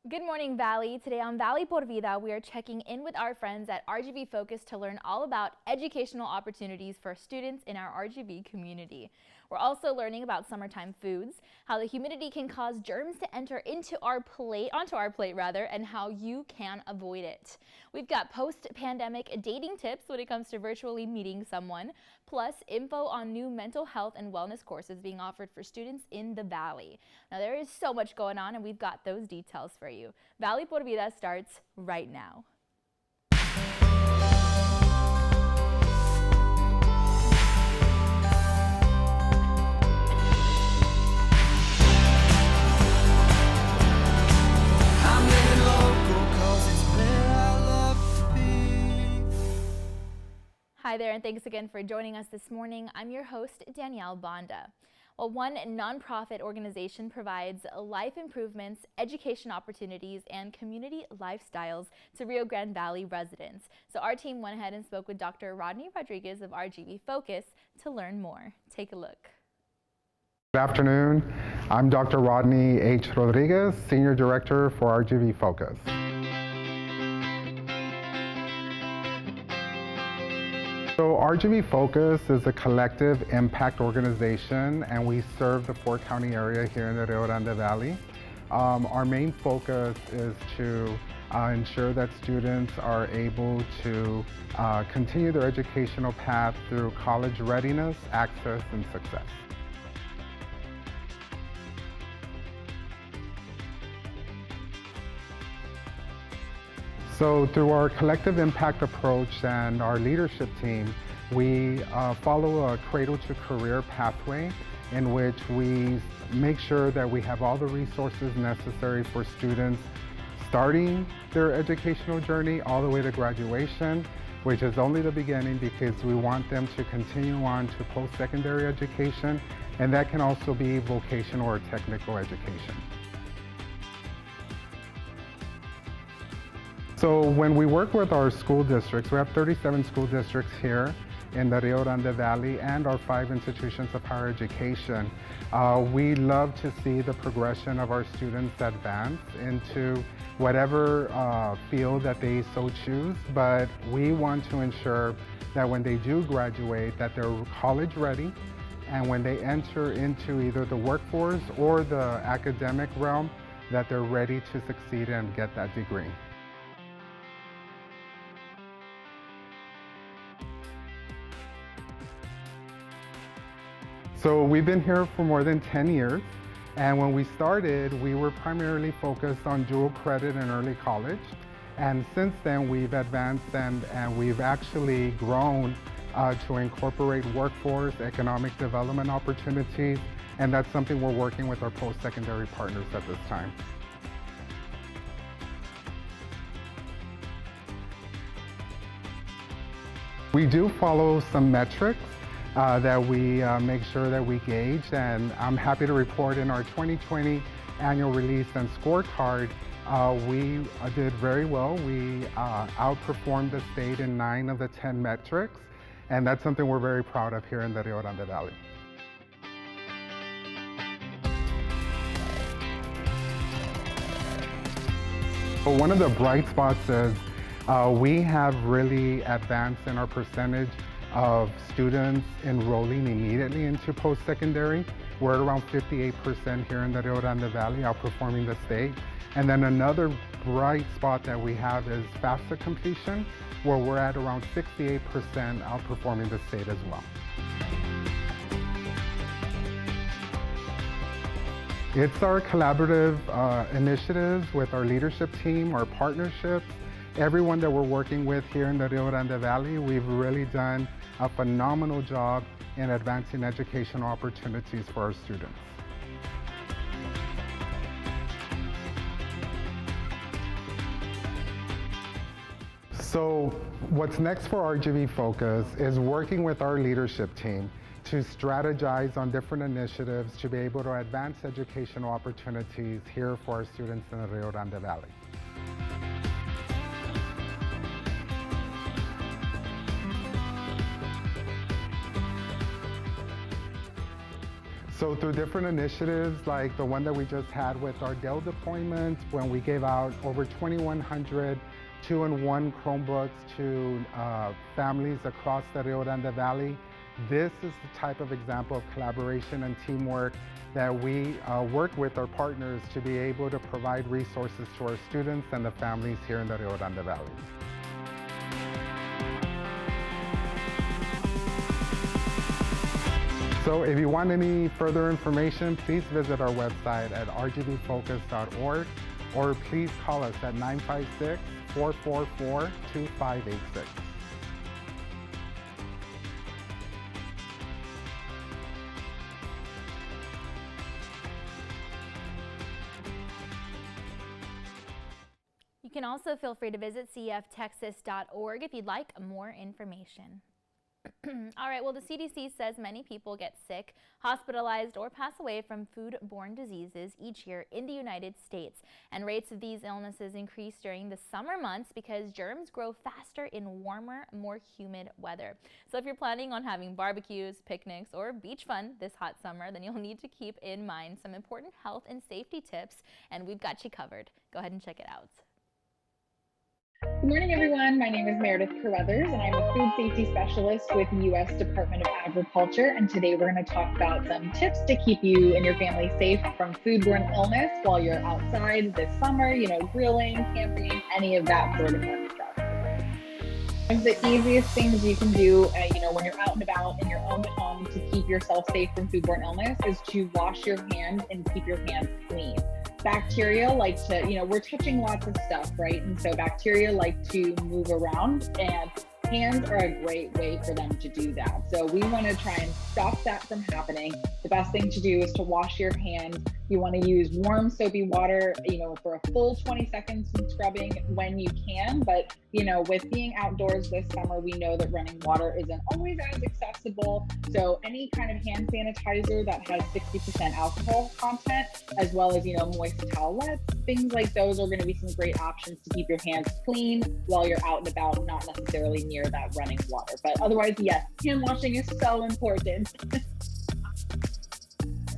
Good morning, Valley. Today on Valley por Vida, we are checking in with our friends at RGV Focus to learn all about educational opportunities for students in our RGV community. We're also learning about summertime foods, how the humidity can cause germs to enter onto our plate, and how you can avoid it. We've got post-pandemic dating tips when it comes to virtually meeting someone, plus info on new mental health and wellness courses being offered for students in the Valley. Now, there is so much going on, and we've got those details for you. Valley por Vida starts right now. Hi there, and thanks again for joining us this morning. I'm your host, Danielle Banda. Well, one nonprofit organization provides life improvements, education opportunities, and community lifestyles to Rio Grande Valley residents. So our team went ahead and spoke with Dr. Rodney Rodriguez of RGV Focus to learn more. Take a look. Good afternoon. I'm Dr. Rodney H. Rodriguez, Senior Director for RGV Focus. So RGV Focus is a collective impact organization, and we serve the four-county area here in the Rio Grande Valley. Our main focus is to ensure that students are able to continue their educational path through college readiness, access, and success. So through our collective impact approach and our leadership team, we follow a cradle-to-career pathway in which we make sure that we have all the resources necessary for students starting their educational journey all the way to graduation, which is only the beginning because we want them to continue on to post-secondary education, and that can also be vocational or technical education. So when we work with our school districts, we have 37 school districts here in the Rio Grande Valley and our 5 institutions of higher education. We love to see the progression of our students advance into whatever field that they so choose, but we want to ensure that when they do graduate that they're college ready, and when they enter into either the workforce or the academic realm, that they're ready to succeed and get that degree. So we've been here for more than 10 years, and when we started, we were primarily focused on dual credit and early college. And since then, we've advanced and we've actually grown to incorporate workforce, economic development opportunities, and that's something we're working with our post-secondary partners at this time. We do follow some metrics that we make sure that we gauge, and I'm happy to report in our 2020 annual release and scorecard, we did very well. We outperformed the state in 9 of the 10 metrics, and that's something we're very proud of here in the Rio Grande Valley. But one of the bright spots is we have really advanced in our percentage of students enrolling immediately into post-secondary. We're at around 58% here in the Rio Grande Valley, outperforming the state. And then another bright spot that we have is FAFSA completion, where we're at around 68%, outperforming the state as well. It's our collaborative initiatives with our leadership team, our partnerships, everyone that we're working with here in the Rio Grande Valley. We've really done a phenomenal job in advancing educational opportunities for our students. So what's next for RGV Focus is working with our leadership team to strategize on different initiatives to be able to advance educational opportunities here for our students in the Rio Grande Valley. So through different initiatives like the one that we just had with our Dell deployment, when we gave out over 2,100 2-in-1 Chromebooks to families across the Rio Grande Valley, this is the type of example of collaboration and teamwork that we work with our partners to be able to provide resources to our students and the families here in the Rio Grande Valley. So if you want any further information, please visit our website at rgbfocus.org or please call us at 956-444-2586. You can also feel free to visit cftexas.org if you'd like more information. All right, well, the CDC says many people get sick, hospitalized, or pass away from food-borne diseases each year in the United States. And rates of these illnesses increase during the summer months because germs grow faster in warmer, more humid weather. So if you're planning on having barbecues, picnics, or beach fun this hot summer, then you'll need to keep in mind some important health and safety tips, and we've got you covered. Go ahead and check it out. Good morning, everyone. My name is Meredith Carruthers, and I'm a food safety specialist with the U.S. Department of Agriculture. And today we're going to talk about some tips to keep you and your family safe from foodborne illness while you're outside this summer, grilling, camping, any of that sort of fun stuff. One of the easiest things you can do, when you're out and about in your own home to keep yourself safe from foodborne illness is to wash your hands and keep your hands clean. Bacteria like to, we're touching lots of stuff, right? And so bacteria like to move around, and hands are a great way for them to do that. So we want to try and stop that from happening. The best thing to do is to wash your hands. You want to use warm soapy water, for a full 20 seconds of scrubbing when you can. But, with being outdoors this summer, we know that running water isn't always as accessible. So any kind of hand sanitizer that has 60% alcohol content, as well as, moist towelettes, things like those are going to be some great options to keep your hands clean while you're out and about, not necessarily near that running water. But otherwise, yes, hand washing is so important.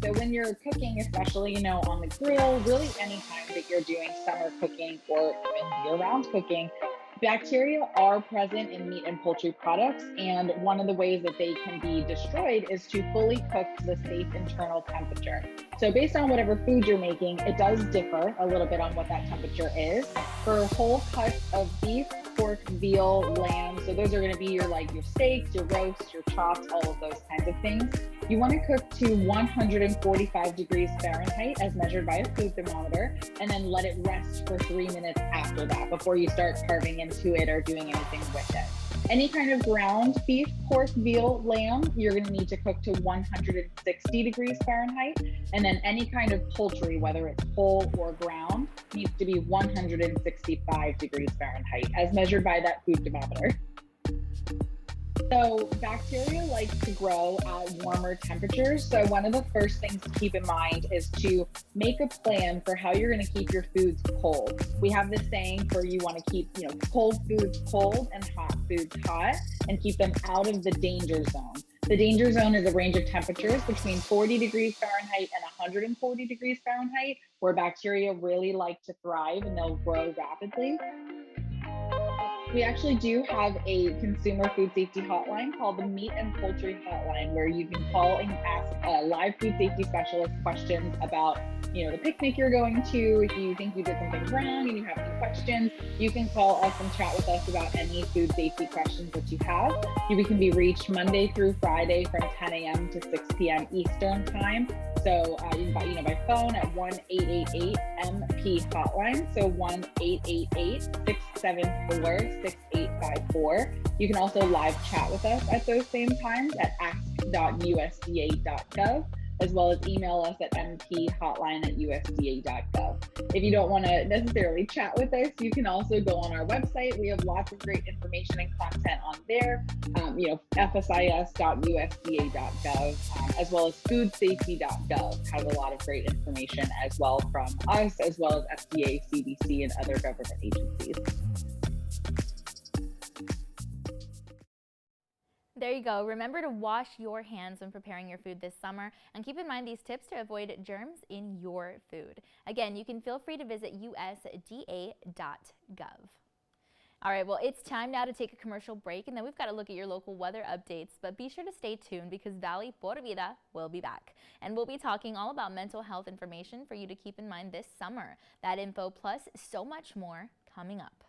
So when you're cooking, especially, on the grill, really any time that you're doing summer cooking or even year-round cooking, bacteria are present in meat and poultry products, and one of the ways that they can be destroyed is to fully cook to the safe internal temperature. So based on whatever food you're making, it does differ a little bit on what that temperature is. For whole cuts of beef, pork, veal, lamb, so those are going to be your steaks, your roasts, your chops, all of those kinds of things. You want to cook to 145 degrees Fahrenheit as measured by a food thermometer, and then let it rest for 3 minutes after that before you start carving into it or doing anything with it. Any kind of ground beef, pork, veal, lamb, you're going to need to cook to 160 degrees Fahrenheit. And then any kind of poultry, whether it's whole or ground, needs to be 165 degrees Fahrenheit as measured by that food thermometer. So bacteria like to grow at warmer temperatures. So one of the first things to keep in mind is to make a plan for how you're going to keep your foods cold. We have this saying for you want to keep, cold foods cold and hot foods hot, and keep them out of the danger zone. The danger zone is a range of temperatures between 40 degrees Fahrenheit and 140 degrees Fahrenheit, where bacteria really like to thrive and they'll grow rapidly. We actually do have a consumer food safety hotline called the Meat and Poultry Hotline, where you can call and ask live food safety specialist questions about, the picnic you're going to. If you think you did something wrong and you have any questions, you can call us and chat with us about any food safety questions that you have. We can be reached Monday through Friday from 10 a.m. to 6 p.m. Eastern time. So you can by phone at 1-888-MP-HOTLINE, so 1-888-674-6854. You can also live chat with us at those same times at ask.usda.gov, as well as email us at mphotline@usda.gov. If you don't want to necessarily chat with us, you can also go on our website. We have lots of great information and content on there, fsis.usda.gov, as well as foodsafety.gov has a lot of great information as well from us, as well as FDA, CDC, and other government agencies. there you go. Remember to wash your hands when preparing your food this summer, and keep in mind these tips to avoid germs in your food. Again, you can feel free to visit usda.gov. All right, well, it's time now to take a commercial break, and then we've got to look at your local weather updates. But be sure to stay tuned because Valley por Vida will be back. And we'll be talking all about mental health information for you to keep in mind this summer. That info plus so much more coming up.